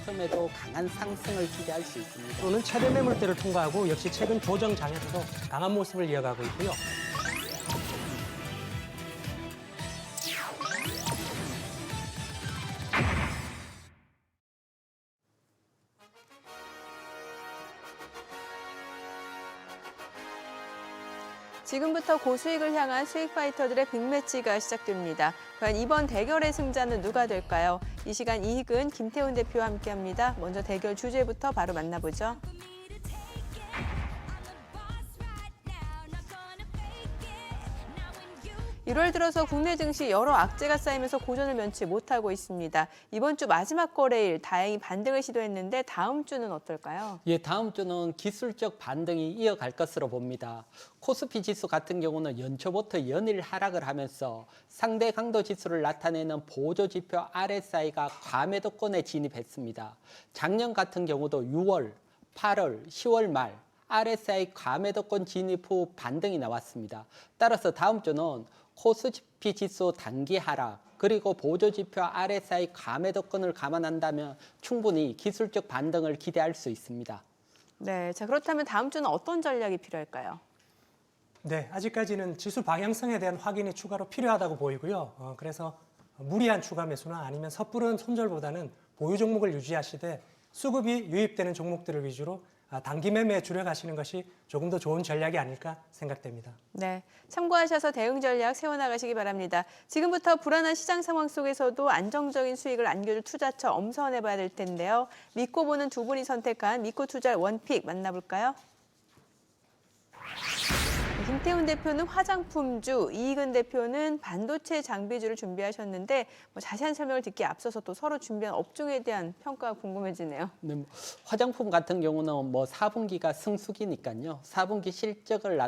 모멘텀에도 강한 상승을 기대할 수 있습니다. 또는 최대 매물대를 통과하고 역시 최근 조정 장에서도 강한 모습을 이어가고 있고요. 지금부터 고수익을 향한 수익 파이터들의 빅매치가 시작됩니다. 과연 이번 대결의 승자는 누가 될까요? 이 시간 이익은 김태훈 대표와 함께합니다. 먼저 대결 주제부터 바로 만나보죠. 1월 들어서 국내 증시 여러 악재가 쌓이면서 고전을 면치 못하고 있습니다. 이번 주 마지막 거래일 다행히 반등을 시도했는데 다음 주는 어떨까요? 예, 다음 주는 기술적 반등이 이어갈 것으로 봅니다. 코스피 지수 같은 경우는 연초부터 연일 하락을 하면서 상대 강도 지수를 나타내는 보조 지표 RSI가 과매도권에 진입했습니다. 작년 같은 경우도 6월, 8월, 10월 말 RSI 과매도권 진입 후 반등이 나왔습니다. 따라서 다음 주는 코스피 지수 단기 하락, 그리고 보조지표 RSI 과매도권을 감안한다면 충분히 기술적 반등을 기대할 수 있습니다. 네, 자 그렇다면 다음 주는 어떤 전략이 필요할까요? 네, 아직까지는 지수 방향성에 대한 확인이 추가로 필요하다고 보이고요. 그래서 무리한 추가 매수나 아니면 섣부른 손절보다는 보유 종목을 유지하시되 수급이 유입되는 종목들을 위주로 단기 매매에 주력하시는 것이 조금 더 좋은 전략이 아닐까 생각됩니다. 네, 참고하셔서 대응 전략 세워나가시기 바랍니다. 지금부터 불안한 시장 상황 속에서도 안정적인 수익을 안겨줄 투자처 엄선해봐야 될 텐데요. 믿고 보는 두 분이 선택한 믿고 투자할 원픽 만나볼까요? 김태훈 대표는 화장품주, 이익은 대표는 반도체 장비주를 준비하셨는데 자세한 설명을 듣기에 앞서서 또 서로 준비한 업종에 대한 평가가 궁금해지네요. 네, 화장품 같은 경우는 4분기가 성수기니까요. 4분기 실적을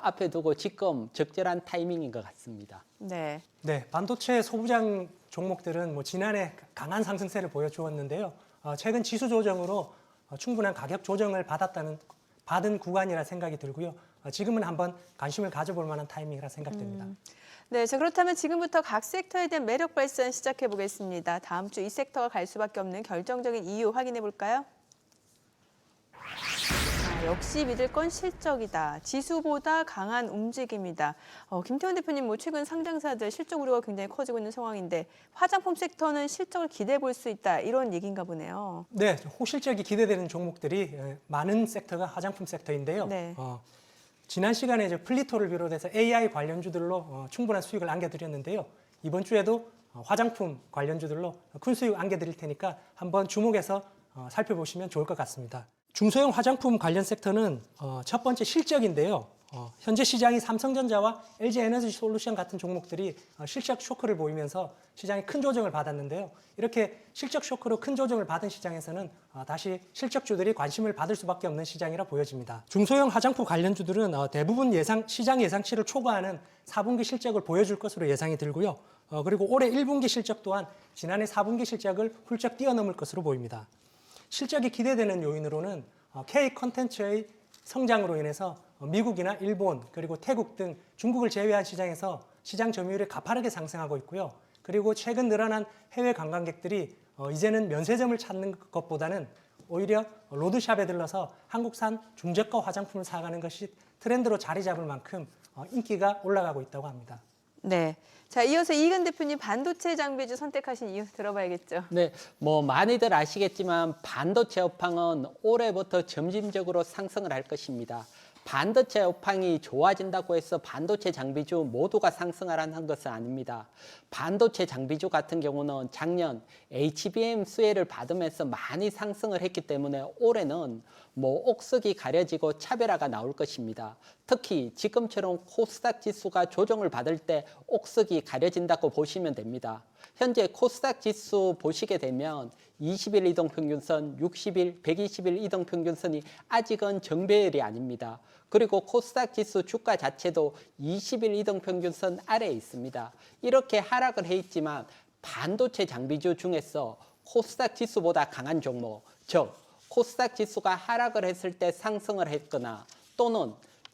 앞에 두고 지금 적절한 타이밍인 것 같습니다. 네. 네, 반도체 소부장 종목들은 지난해 강한 상승세를 보여주었는데요. 최근 지수 조정으로 충분한 가격 조정을 받은 구간이라 생각이 들고요. 지금은 한번 관심을 가져볼 만한 타이밍이라 생각됩니다. 네, 자 그렇다면 지금부터 각 섹터에 대한 매력 발산 시작해 보겠습니다. 다음 주 이 섹터가 갈 수밖에 없는 결정적인 이유 확인해 볼까요? 역시 믿을 건 실적이다. 지수보다 강한 움직임이다. 김태훈 대표님, 최근 상장사들 실적 우려가 굉장히 커지고 있는 상황인데 화장품 섹터는 실적을 기대해 볼 수 있다. 이런 얘기인가 보네요. 네, 호실적이 기대되는 종목들이 많은 섹터가 화장품 섹터인데요. 네. 지난 시간에 플리토를 비롯해서 AI 관련주들로 충분한 수익을 안겨드렸는데요. 이번 주에도 화장품 관련주들로 큰 수익 안겨드릴 테니까 한번 주목해서 살펴보시면 좋을 것 같습니다. 중소형 화장품 관련 섹터는 첫 번째 실적인데요. 현재 시장이 삼성전자와 LG에너지솔루션 같은 종목들이 실적 쇼크를 보이면서 시장이 큰 조정을 받았는데요. 이렇게 실적 쇼크로 큰 조정을 받은 시장에서는 다시 실적주들이 관심을 받을 수밖에 없는 시장이라 보여집니다. 중소형 화장품 관련주들은 대부분 시장 예상치를 초과하는 4분기 실적을 보여줄 것으로 예상이 들고요. 그리고 올해 1분기 실적 또한 지난해 4분기 실적을 훌쩍 뛰어넘을 것으로 보입니다. 실적이 기대되는 요인으로는 K 콘텐츠의 성장으로 인해서 미국이나 일본 그리고 태국 등 중국을 제외한 시장에서 시장 점유율이 가파르게 상승하고 있고요. 그리고 최근 늘어난 해외 관광객들이 이제는 면세점을 찾는 것보다는 오히려 로드샵에 들러서 한국산 중저가 화장품을 사가는 것이 트렌드로 자리 잡을 만큼 인기가 올라가고 있다고 합니다. 네. 자, 이어서 이익은 대표님 반도체 장비주 선택하신 이유 들어봐야겠죠. 네, 많이들 아시겠지만 반도체 업황은 올해부터 점진적으로 상승을 할 것입니다. 반도체 업황이 좋아진다고 해서 반도체 장비주 모두가 상승하라는 것은 아닙니다. 반도체 장비주 같은 경우는 작년 HBM 수혜를 받으면서 많이 상승을 했기 때문에 올해는 옥석이 가려지고 차별화가 나올 것입니다. 특히 지금처럼 코스닥 지수가 조정을 받을 때 옥석이 가려진다고 보시면 됩니다. 현재 코스닥 지수 보시게 되면 20일 이동평균선, 60일, 120일 이동평균선이 아직은 정배열이 아닙니다. 그리고 코스닥 지수 주가 자체도 20일 이동평균선 아래에 있습니다. 이렇게 하락을 해 있지만 반도체 장비주 중에서 코스닥 지수보다 강한 종목, 즉 코스닥 지수가 하락을 했을 때 상승을 했거나 또는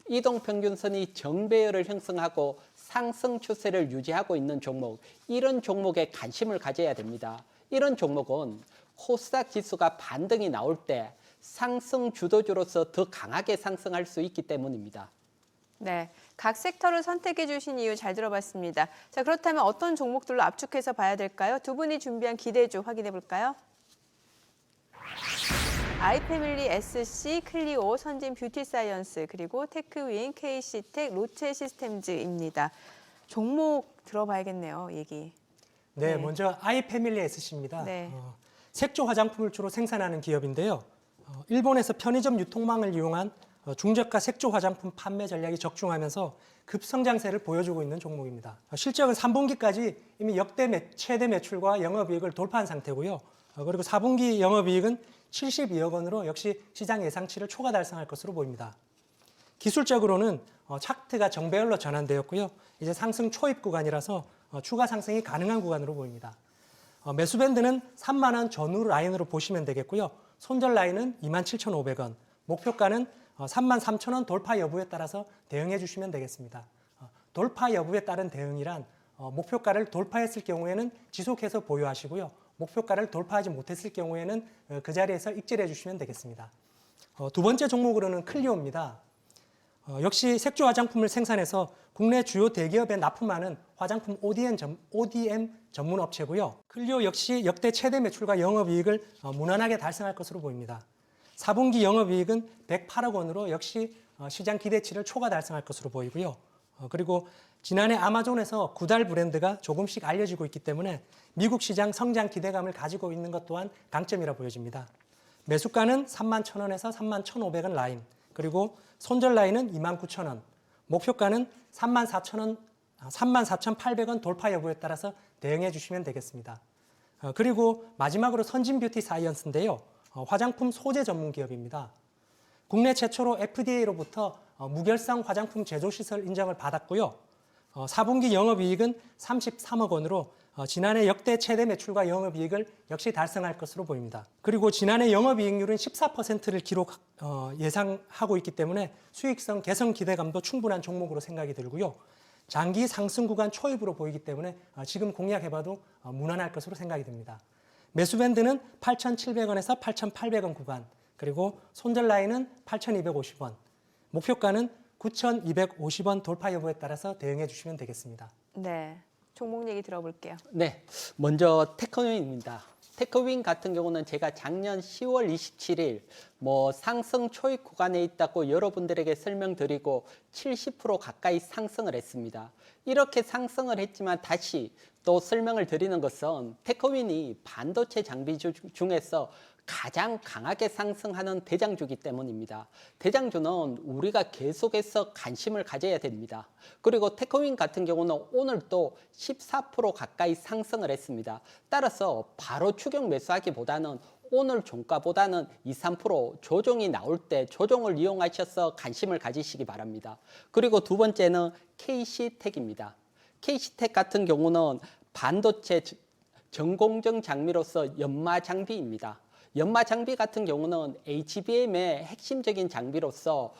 이동평균선이 정배열을 형성하고 상승 추세를 유지하고 있는 종목, 이런 종목에 관심을 가져야 됩니다. 이런 종목은 코스닥 지수가 반등이 나올 때 상승 주도주로서 더 강하게 상승할 수 있기 때문입니다. 네, 각 섹터를 선택해 주신 이유 잘 들어봤습니다. 자, 그렇다면 어떤 종목들로 압축해서 봐야 될까요? 두 분이 준비한 기대주 확인해 볼까요? 아이패밀리 SC, 클리오, 선진 뷰티사이언스, 그리고 테크윈, KC텍, 로체 시스템즈입니다. 종목 들어봐야겠네요, 얘기. 네, 네. 먼저 아이패밀리 SC입니다. 네. 색조 화장품을 주로 생산하는 기업인데요. 일본에서 편의점 유통망을 이용한 중저가 색조 화장품 판매 전략이 적중하면서 급성장세를 보여주고 있는 종목입니다. 실적은 3분기까지 이미 역대 최대 매출과 영업이익을 돌파한 상태고요. 그리고 4분기 영업이익은 72억 원으로 역시 시장 예상치를 초과 달성할 것으로 보입니다. 기술적으로는 차트가 정배열로 전환되었고요. 이제 상승 초입 구간이라서 추가 상승이 가능한 구간으로 보입니다. 매수 밴드는 3만 원 전후 라인으로 보시면 되겠고요. 손절 라인은 27,500원, 목표가는 33,000원 돌파 여부에 따라서 대응해 주시면 되겠습니다. 돌파 여부에 따른 대응이란 목표가를 돌파했을 경우에는 지속해서 보유하시고요. 목표가를 돌파하지 못했을 경우에는 그 자리에서 익절해 주시면 되겠습니다. 두 번째 종목으로는 클리오입니다. 역시 색조 화장품을 생산해서 국내 주요 대기업에 납품하는 화장품 ODM 전문 업체고요. 클리오 역시 역대 최대 매출과 영업이익을 무난하게 달성할 것으로 보입니다. 4분기 영업이익은 108억 원으로 역시 시장 기대치를 초과 달성할 것으로 보이고요. 그리고 지난해 아마존에서 구달 브랜드가 조금씩 알려지고 있기 때문에 미국 시장 성장 기대감을 가지고 있는 것 또한 강점이라 보여집니다. 매수가는 31,000원에서 31,500원 라인, 그리고 손절 라인은 29,000원, 목표가는 34,000원, 34,800원 돌파 여부에 따라서 대응해 주시면 되겠습니다. 그리고 마지막으로 선진 뷰티 사이언스인데요. 화장품 소재 전문 기업입니다. 국내 최초로 FDA로부터 무결성 화장품 제조 시설 인정을 받았고요. 4분기 영업이익은 33억 원으로 지난해 역대 최대 매출과 영업이익을 역시 달성할 것으로 보입니다. 그리고 지난해 영업이익률은 14%를 예상하고 있기 때문에 수익성 개선 기대감도 충분한 종목으로 생각이 들고요. 장기 상승 구간 초입으로 보이기 때문에 지금 공략해봐도 무난할 것으로 생각이 듭니다. 매수 밴드는 8,700원에서 8,800원 구간, 그리고 손절 라인은 8,250원, 목표가는 9,250원 돌파 여부에 따라서 대응해 주시면 되겠습니다. 네, 종목 얘기 들어볼게요. 네, 먼저 테크윈입니다. 테크윈 같은 경우는 제가 작년 10월 27일 상승 초입 구간에 있다고 여러분들에게 설명드리고 70% 가까이 상승을 했습니다. 이렇게 상승을 했지만 다시 또 설명을 드리는 것은 테크윈이 반도체 장비 중에서 가장 강하게 상승하는 대장주이기 때문입니다. 대장주는 우리가 계속해서 관심을 가져야 됩니다. 그리고 테크윈 같은 경우는 오늘 또 14% 가까이 상승을 했습니다. 따라서 바로 추격 매수하기보다는 오늘 종가보다는 2, 3% 조정이 나올 때 조정을 이용하셔서 관심을 가지시기 바랍니다. 그리고 두 번째는 KC텍입니다. KC텍 같은 경우는 반도체 전공정 장비로서 연마 장비입니다. 연마 장비 같은 경우는 HBM의 핵심적인 장비로서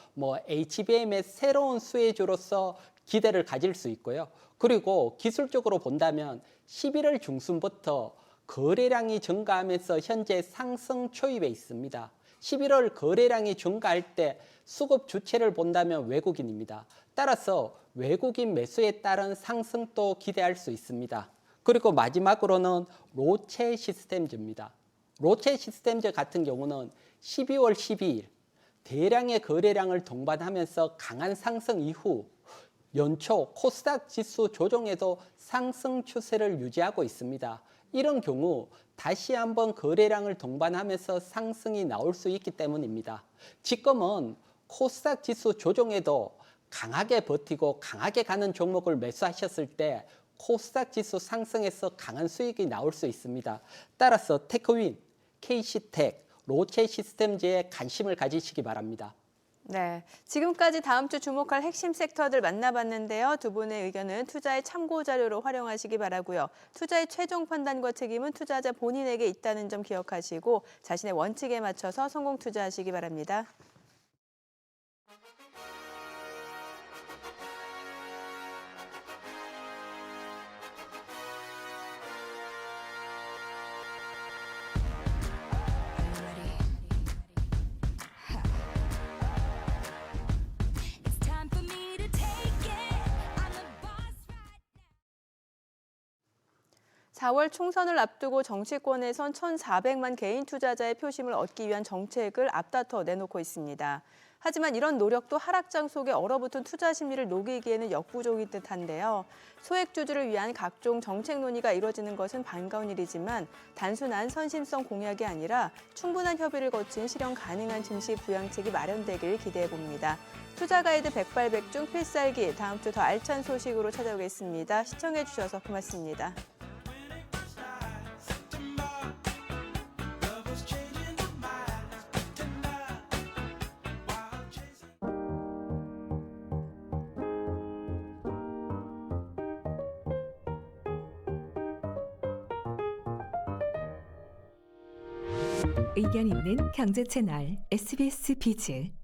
HBM의 새로운 수혜주로서 기대를 가질 수 있고요. 그리고 기술적으로 본다면 11월 중순부터 거래량이 증가하면서 현재 상승 초입에 있습니다. 11월 거래량이 증가할 때 수급 주체를 본다면 외국인입니다. 따라서 외국인 매수에 따른 상승도 기대할 수 있습니다. 그리고 마지막으로는 로체 시스템즈입니다. 로체 시스템즈 같은 경우는 12월 12일 대량의 거래량을 동반하면서 강한 상승 이후 연초 코스닥 지수 조정에도 상승 추세를 유지하고 있습니다. 이런 경우 다시 한번 거래량을 동반하면서 상승이 나올 수 있기 때문입니다. 지금은 코스닥 지수 조정에도 강하게 버티고 강하게 가는 종목을 매수하셨을 때 코스닥 지수 상승에서 강한 수익이 나올 수 있습니다. 따라서 테크윈, KC텍, 로체 시스템즈에 관심을 가지시기 바랍니다. 네, 지금까지 다음 주 주목할 핵심 섹터들 만나봤는데요. 두 분의 의견은 투자의 참고 자료로 활용하시기 바라고요. 투자의 최종 판단과 책임은 투자자 본인에게 있다는 점 기억하시고 자신의 원칙에 맞춰서 성공 투자하시기 바랍니다. 4월 총선을 앞두고 정치권에선 1,400만 개인 투자자의 표심을 얻기 위한 정책을 앞다퉈 내놓고 있습니다. 하지만 이런 노력도 하락장 속에 얼어붙은 투자 심리를 녹이기에는 역부족인 듯한데요. 소액주주를 위한 각종 정책 논의가 이루어지는 것은 반가운 일이지만 단순한 선심성 공약이 아니라 충분한 협의를 거친 실현 가능한 증시 부양책이 마련되길 기대해 봅니다. 투자 가이드 백발백중 필살기, 다음 주 더 알찬 소식으로 찾아오겠습니다. 시청해 주셔서 고맙습니다. 의견 있는 경제 채널 SBS 비즈.